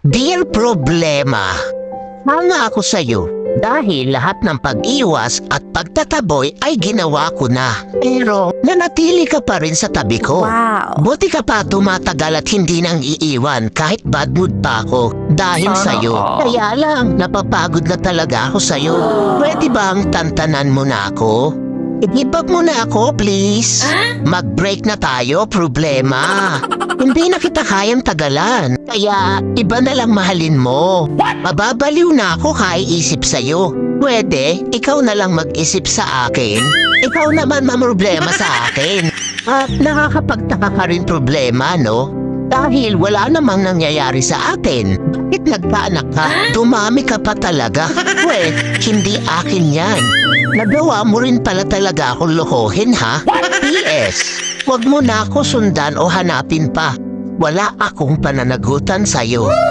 Dear Problema, hanga ako sa'yo dahil lahat ng pag-iwas at pagtataboy ay ginawa ko na. Pero nanatili ka pa rin sa tabi ko. Wow. Buti ka pa tumatagal at hindi nang iiwan kahit bad mood pa ako dahil sa'yo. Kaya lang, napapagod na talaga ako sa'yo. Pwede bang tantanan mo na ako? I-give up mo na ako, please. Mag-break na tayo, problema. Hindi na kita kayang tagalan. Kaya, iba na lang mahalin mo. Mababaliw na ako kaiisip sa'yo. Pwede, ikaw na lang mag-isip sa akin. Ikaw naman mamroblema sa akin. At nakakapagtaka ka rin problema, no? Dahil wala namang nangyayari sa atin. Bakit nagkaanak ka? Dumami ka pa talaga. Hindi akin yan. Nagawa mo rin pala talaga akong lokohin, ha? P.S. Huwag mo na ako sundan o hanapin pa. Wala akong pananagutan sa'yo.